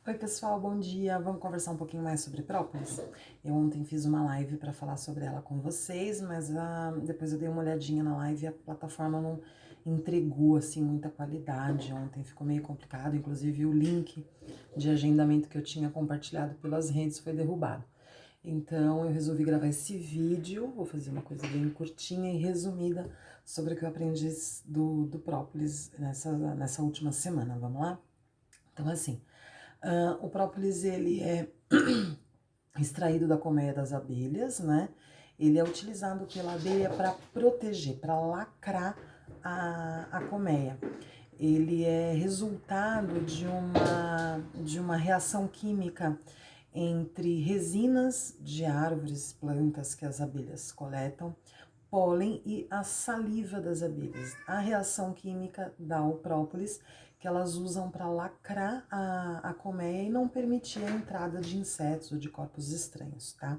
Oi pessoal, bom dia. Vamos conversar um pouquinho mais sobre própolis? Eu ontem fiz uma live para falar sobre ela com vocês, mas depois eu dei uma olhadinha na live e a plataforma não entregou assim muita qualidade. Ontem ficou meio complicado, inclusive o link de agendamento que eu tinha compartilhado pelas redes foi derrubado. Então eu resolvi gravar esse vídeo, vou fazer uma coisa bem curtinha e resumida sobre o que eu aprendi do própolis nessa última semana. Vamos lá? Então assim. O própolis, ele é extraído da colmeia das abelhas, né? Ele é utilizado pela abelha para proteger, para lacrar a colmeia. Ele é resultado de uma reação química entre resinas de árvores, plantas que as abelhas coletam, pólen e a saliva das abelhas. A reação química dá o própolis, que elas usam para lacrar a colmeia e não permitir a entrada de insetos ou de corpos estranhos, tá?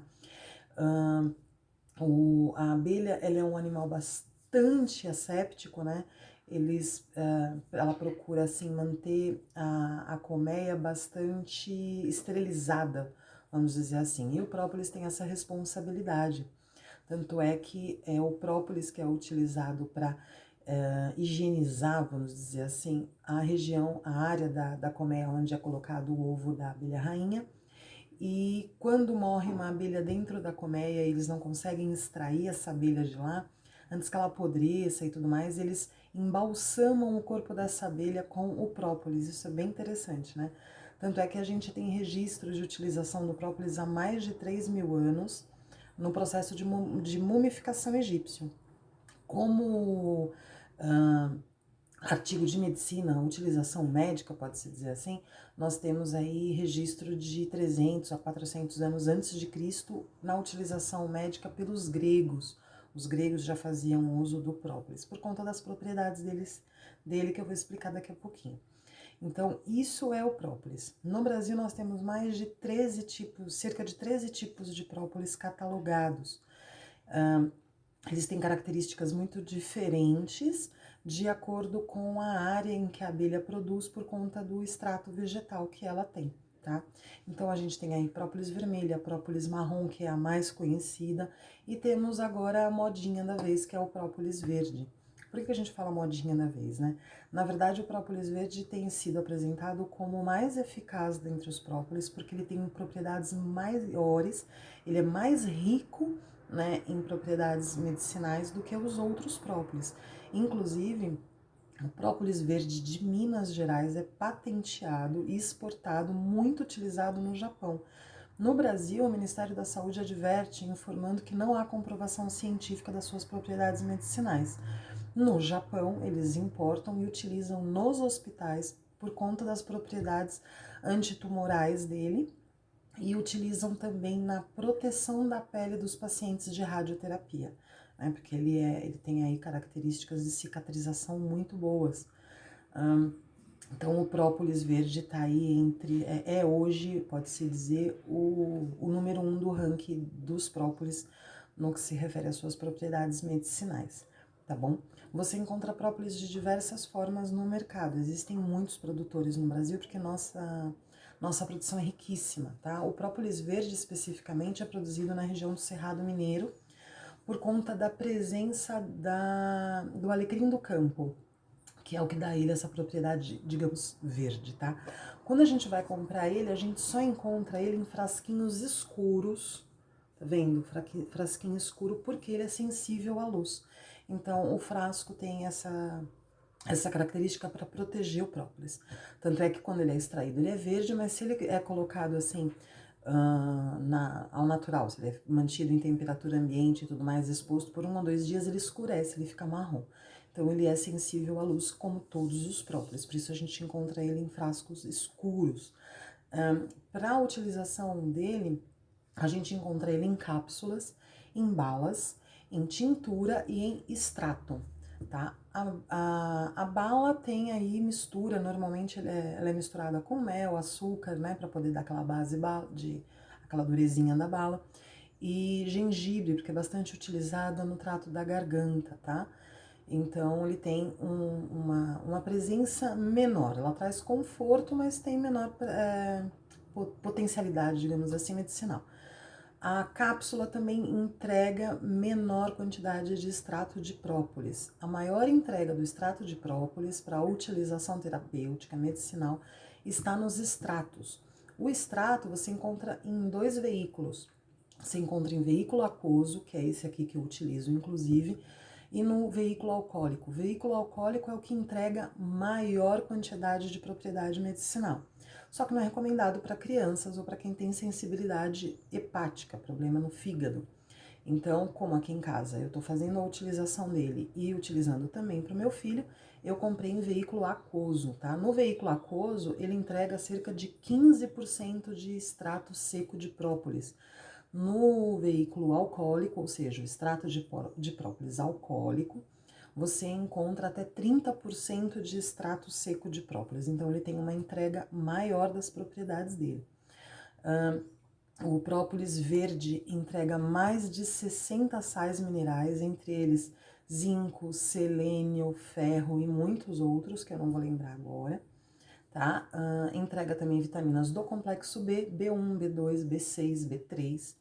A abelha, ela é um animal bastante asséptico, né? Ela procura, assim, manter a colmeia bastante esterilizada, vamos dizer assim. E o própolis tem essa responsabilidade. Tanto é que é o própolis que é utilizado para higienizar, vamos dizer assim, a região, a área da colmeia onde é colocado o ovo da abelha rainha. E quando morre uma abelha dentro da colmeia, eles não conseguem extrair essa abelha de lá, antes que ela apodreça e tudo mais, eles embalsamam o corpo dessa abelha com o própolis. Isso é bem interessante, né? Tanto é que a gente tem registros de utilização do própolis há mais de 3.000 anos no processo de mumificação egípcio. Como artigo de medicina, utilização médica, pode-se dizer assim, nós temos aí registro de 300 a 400 anos antes de Cristo na utilização médica pelos gregos. Os gregos já faziam uso do própolis, por conta das propriedades dele, que eu vou explicar daqui a pouquinho. Então, isso é o própolis. No Brasil, nós temos mais de 13 tipos, cerca de 13 tipos de própolis catalogados. Eles têm características muito diferentes de acordo com a área em que a abelha produz por conta do extrato vegetal que ela tem, tá? Então a gente tem aí própolis vermelha, própolis marrom, que é a mais conhecida, e temos agora a modinha da vez, que é o própolis verde. Por que a gente fala modinha da vez, né? Na verdade, o própolis verde tem sido apresentado como o mais eficaz dentre os própolis, porque ele tem propriedades maiores, ele é mais rico, né, em propriedades medicinais do que os outros própolis. Inclusive, o própolis verde de Minas Gerais é patenteado e exportado, muito utilizado no Japão. No Brasil, o Ministério da Saúde adverte, informando que não há comprovação científica das suas propriedades medicinais. No Japão, eles importam e utilizam nos hospitais por conta das propriedades antitumorais dele, e utilizam também na proteção da pele dos pacientes de radioterapia, né? Porque ele tem aí características de cicatrização muito boas. Então o própolis verde está aí hoje, pode-se dizer, o número 1 do ranking dos própolis no que se refere às suas propriedades medicinais, tá bom? Você encontra própolis de diversas formas no mercado, existem muitos produtores no Brasil porque nossa produção é riquíssima, tá? O própolis verde especificamente é produzido na região do Cerrado Mineiro por conta da presença do alecrim do campo, que é o que dá a ele essa propriedade, digamos, verde, tá? Quando a gente vai comprar ele, a gente só encontra ele em frasquinhos escuros, tá vendo? Frasquinho escuro, porque ele é sensível à luz. Então, o frasco tem essa característica para proteger o própolis. Tanto é que quando ele é extraído, ele é verde, mas se ele é colocado assim ao natural, se ele é mantido em temperatura ambiente e tudo mais, exposto por 1 ou 2 dias, ele escurece, ele fica marrom. Então ele é sensível à luz, como todos os própolis, por isso a gente encontra ele em frascos escuros. Para a utilização dele, a gente encontra ele em cápsulas, em balas, em tintura e em extrato, tá? A bala tem aí mistura, normalmente ela é misturada com mel, açúcar, né, para poder dar aquela base aquela durezinha da bala, e gengibre, porque é bastante utilizada no trato da garganta, tá? Então, ele tem uma presença menor. Ela traz conforto, mas tem menor potencialidade, digamos assim, medicinal. A cápsula também entrega menor quantidade de extrato de própolis. A maior entrega do extrato de própolis para utilização terapêutica, medicinal, está nos extratos. O extrato você encontra em 2 veículos. Você encontra em veículo aquoso, que é esse aqui que eu utilizo, inclusive, e no veículo alcoólico. O veículo alcoólico é o que entrega maior quantidade de propriedade medicinal. Só que não é recomendado para crianças ou para quem tem sensibilidade hepática, problema no fígado. Então, como aqui em casa eu estou fazendo a utilização dele e utilizando também para o meu filho, eu comprei em veículo aquoso, tá? No veículo aquoso, ele entrega cerca de 15% de extrato seco de própolis. No veículo alcoólico, ou seja, o extrato de própolis alcoólico, você encontra até 30% de extrato seco de própolis. Então, ele tem uma entrega maior das propriedades dele. O própolis verde entrega mais de 60 sais minerais, entre eles zinco, selênio, ferro e muitos outros, que eu não vou lembrar agora. Tá? Entrega também vitaminas do complexo B, B1, B2, B6, B3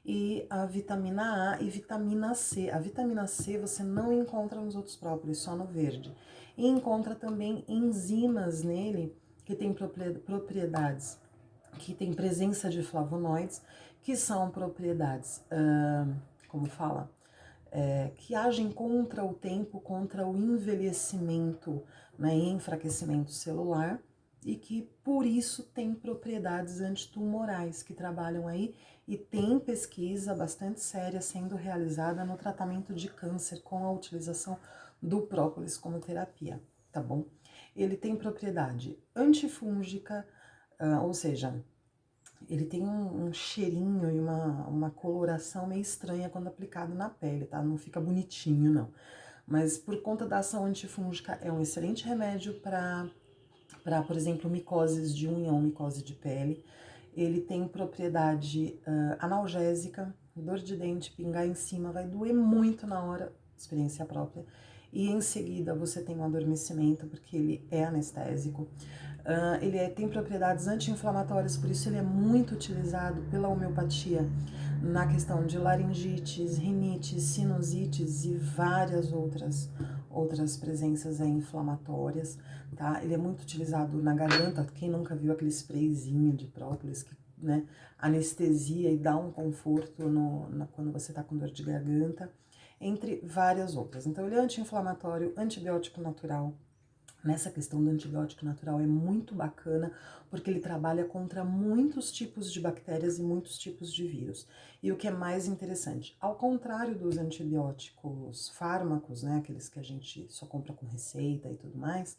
e a vitamina A e vitamina C. A vitamina C você não encontra nos outros própolis, só no verde. E encontra também enzimas nele que tem propriedades, que tem presença de flavonoides, que são propriedades, como fala? Que agem contra o tempo, contra o envelhecimento, né, e enfraquecimento celular, e que por isso tem propriedades antitumorais que trabalham aí, e tem pesquisa bastante séria sendo realizada no tratamento de câncer com a utilização do própolis como terapia, tá bom? Ele tem propriedade antifúngica, ou seja, ele tem um cheirinho e uma coloração meio estranha quando aplicado na pele, tá? Não fica bonitinho, não. Mas por conta da ação antifúngica, é um excelente remédio para, por exemplo, micoses de unha ou micose de pele. Ele tem propriedade analgésica, dor de dente, pingar em cima, vai doer muito na hora, experiência própria. E em seguida você tem um adormecimento, porque ele é anestésico. Tem propriedades anti-inflamatórias, por isso ele é muito utilizado pela homeopatia na questão de laringites, rinites, sinusites e várias outras presenças inflamatórias, tá? Ele é muito utilizado na garganta, quem nunca viu aquele sprayzinho de própolis que, né, anestesia e dá um conforto quando você tá com dor de garganta, entre várias outras. Então ele é anti-inflamatório, antibiótico natural. Nessa questão do antibiótico natural é muito bacana, porque ele trabalha contra muitos tipos de bactérias e muitos tipos de vírus. E o que é mais interessante, ao contrário dos antibióticos fármacos, né, aqueles que a gente só compra com receita e tudo mais,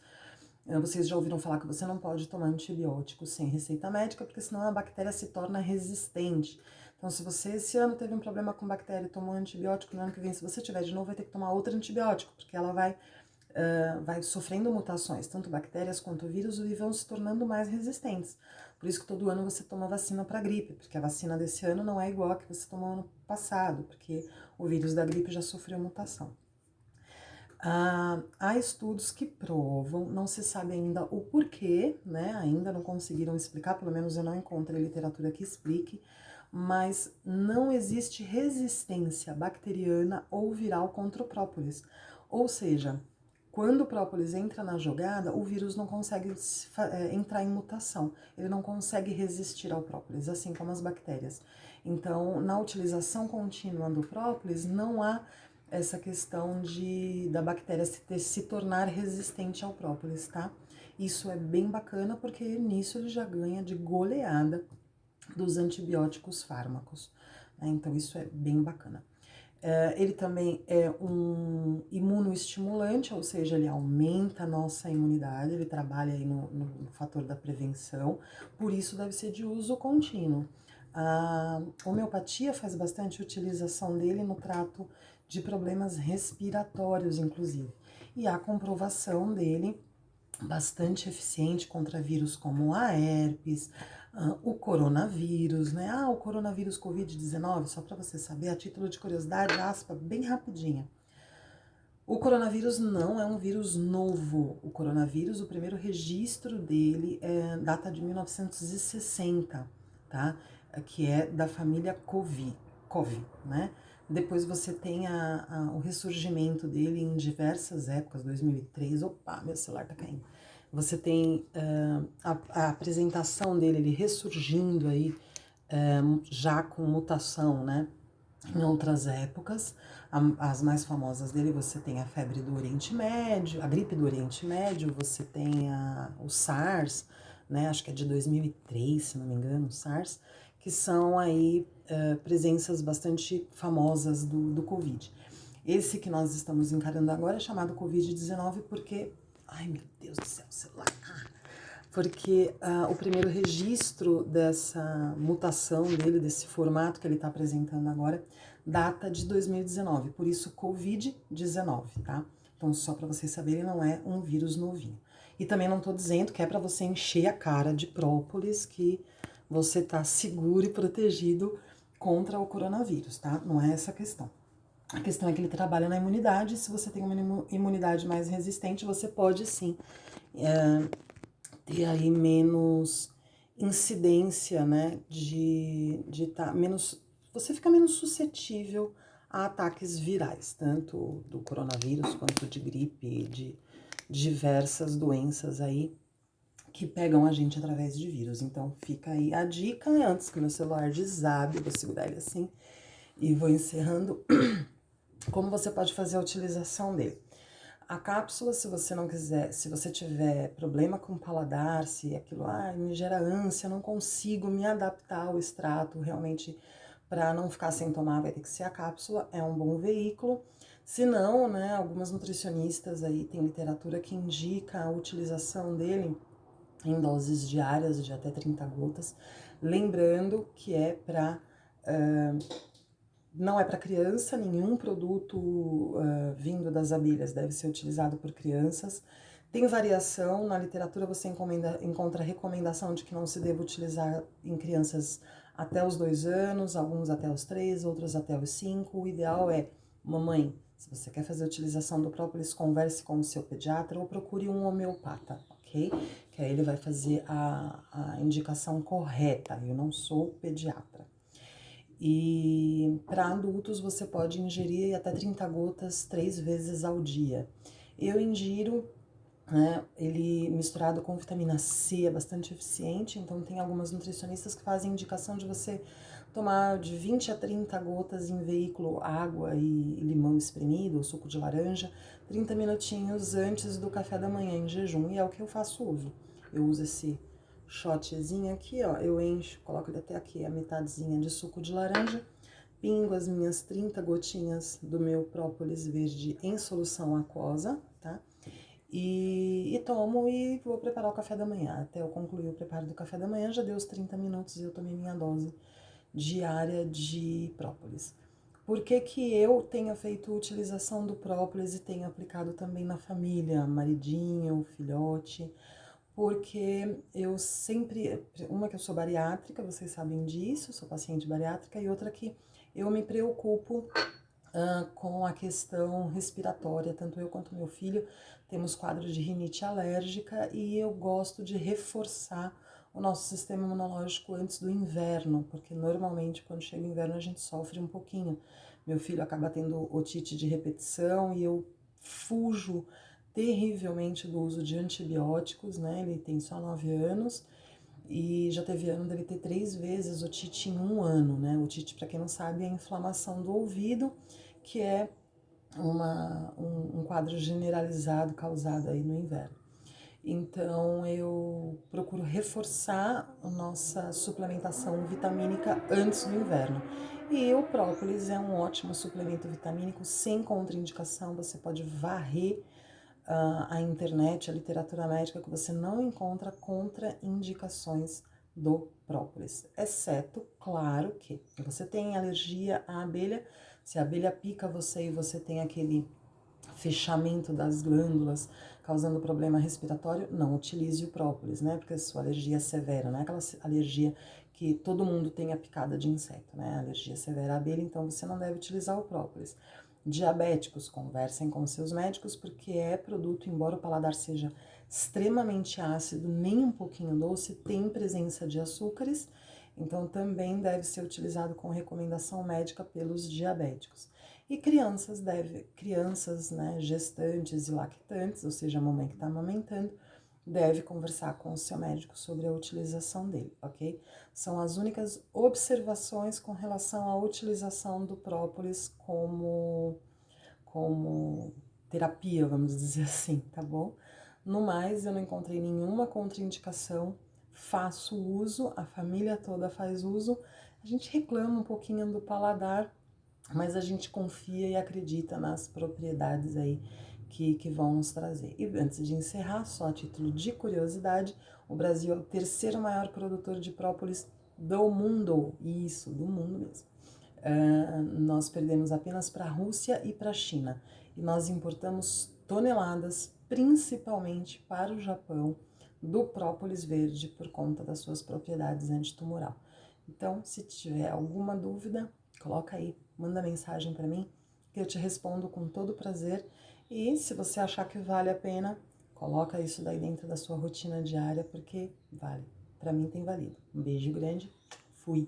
vocês já ouviram falar que você não pode tomar antibiótico sem receita médica, porque senão a bactéria se torna resistente. Então, se você esse ano teve um problema com bactéria e tomou antibiótico, no ano que vem, se você tiver de novo, vai ter que tomar outro antibiótico, porque ela vai sofrendo mutações, tanto bactérias quanto vírus, e vão se tornando mais resistentes. Por isso que todo ano você toma vacina para gripe, porque a vacina desse ano não é igual a que você tomou ano passado, porque o vírus da gripe já sofreu mutação. Há estudos que provam, não se sabe ainda o porquê, né? Ainda não conseguiram explicar, pelo menos eu não encontrei literatura que explique, mas não existe resistência bacteriana ou viral contra o própolis. Ou seja, quando o própolis entra na jogada, o vírus não consegue entrar em mutação, ele não consegue resistir ao própolis, assim como as bactérias. Então, na utilização contínua do própolis, não há essa questão da bactéria se tornar resistente ao própolis, tá? Isso é bem bacana, porque nisso ele já ganha de goleada dos antibióticos fármacos, né? Então, isso é bem bacana. Ele também é um imunoestimulante, ou seja, ele aumenta a nossa imunidade, ele trabalha aí no fator da prevenção, por isso deve ser de uso contínuo. A homeopatia faz bastante utilização dele no trato de problemas respiratórios, inclusive, e há comprovação dele bastante eficiente contra vírus como a herpes, o coronavírus, né? O coronavírus Covid-19, só para você saber, a título de curiosidade, aspa, bem rapidinha. O coronavírus não é um vírus novo. O coronavírus, o primeiro registro dele data de 1960, tá? Que é da família Covid, né? Depois você tem o ressurgimento dele em diversas épocas, 2003, opa, meu celular tá caindo. Você tem a apresentação dele, ele ressurgindo aí, já com mutação, né? Em outras épocas, as mais famosas dele, você tem a febre do Oriente Médio, a gripe do Oriente Médio, você tem o SARS, né, acho que é de 2003, se não me engano, o SARS, que são aí presenças bastante famosas do Covid. Esse que nós estamos encarando agora é chamado Covid-19 porque, ai meu Deus do céu, celular, porque o primeiro registro dessa mutação dele, desse formato que ele está apresentando agora, data de 2019, por isso Covid-19, tá? Então, só para vocês saberem, não é um vírus novinho. E também não estou dizendo que é para você encher a cara de própolis que você está seguro e protegido contra o coronavírus, tá? Não é essa a questão. A questão é que ele trabalha na imunidade, se você tem uma imunidade mais resistente, você pode sim ter aí menos incidência, né, de tá menos, você fica menos suscetível a ataques virais, tanto do coronavírus quanto de gripe, de diversas doenças aí que pegam a gente através de vírus. Então fica aí a dica, antes que meu celular desabe, eu vou segurar ele assim e vou encerrando, como você pode fazer a utilização dele. A cápsula, se você não quiser, se você tiver problema com o paladar, se aquilo me gera ânsia, não consigo me adaptar ao extrato, realmente para não ficar sem tomar vai ter que ser a cápsula, é um bom veículo. Se não, né, algumas nutricionistas aí tem literatura que indica a utilização dele em doses diárias de até 30 gotas, lembrando que é para não é para criança, nenhum produto vindo das abelhas deve ser utilizado por crianças. Tem variação, na literatura você encontra recomendação de que não se deva utilizar em crianças até os 2 anos, alguns até os 3, outros até os 5. O ideal é, mamãe, se você quer fazer a utilização do própolis, converse com o seu pediatra ou procure um homeopata, ok? Que aí ele vai fazer a indicação correta, eu não sou pediatra. E para adultos você pode ingerir até 30 gotas 3 vezes ao dia. Eu ingiro, né, ele misturado com vitamina C é bastante eficiente, então tem algumas nutricionistas que fazem indicação de você tomar de 20 a 30 gotas em veículo, água e limão espremido, ou suco de laranja, 30 minutinhos antes do café da manhã em jejum, e é o que eu faço uso. Eu uso esse shotzinho aqui, ó, eu encho, coloco ele até aqui, a metadezinha de suco de laranja, pingo as minhas 30 gotinhas do meu própolis verde em solução aquosa, tá? E tomo e vou preparar o café da manhã. Até eu concluir o preparo do café da manhã, já deu os 30 minutos e eu tomei minha dose diária de própolis. Por que que eu tenho feito utilização do própolis e tenho aplicado também na família, maridinho, filhote? Porque eu sempre, uma que eu sou bariátrica, vocês sabem disso, sou paciente bariátrica, e outra que eu me preocupo com a questão respiratória, tanto eu quanto meu filho temos quadro de rinite alérgica e eu gosto de reforçar o nosso sistema imunológico antes do inverno, porque normalmente quando chega o inverno a gente sofre um pouquinho. Meu filho acaba tendo otite de repetição e eu fujo terrivelmente do uso de antibióticos, né? Ele tem só 9 anos e já teve ano dele ter 3 vezes otite em 1 ano, né? Otite, para quem não sabe, é a inflamação do ouvido, que é um quadro generalizado causado aí no inverno. Então, eu procuro reforçar a nossa suplementação vitamínica antes do inverno. E o própolis é um ótimo suplemento vitamínico, sem contraindicação, você pode varrer a internet, a literatura médica, que você não encontra contraindicações do própolis, exceto, claro, que você tem alergia à abelha, se a abelha pica você e você tem aquele fechamento das glândulas causando problema respiratório, não utilize o própolis, né? Porque a sua alergia é severa, não é aquela alergia que todo mundo tem a picada de inseto, né? Alergia severa à abelha, então você não deve utilizar o própolis. Diabéticos, conversem com seus médicos, porque é produto, embora o paladar seja extremamente ácido, nem um pouquinho doce, tem presença de açúcares, então também deve ser utilizado com recomendação médica pelos diabéticos. E crianças, né, gestantes e lactantes, ou seja, a mamãe que está amamentando, deve conversar com o seu médico sobre a utilização dele, ok? São as únicas observações com relação à utilização do própolis como terapia, vamos dizer assim, tá bom? No mais, eu não encontrei nenhuma contraindicação, faço uso, a família toda faz uso, a gente reclama um pouquinho do paladar, mas a gente confia e acredita nas propriedades aí que vão nos trazer. E antes de encerrar, só a título de curiosidade, o Brasil é o terceiro maior produtor de própolis do mundo, isso, do mundo mesmo. Nós perdemos apenas para a Rússia e para a China, e nós importamos toneladas, principalmente para o Japão, do própolis verde por conta das suas propriedades antitumoral. Então, se tiver alguma dúvida, coloca aí, manda mensagem para mim, que eu te respondo com todo prazer. E se você achar que vale a pena, coloca isso daí dentro da sua rotina diária, porque vale. Para mim tem valido. Um beijo grande, fui!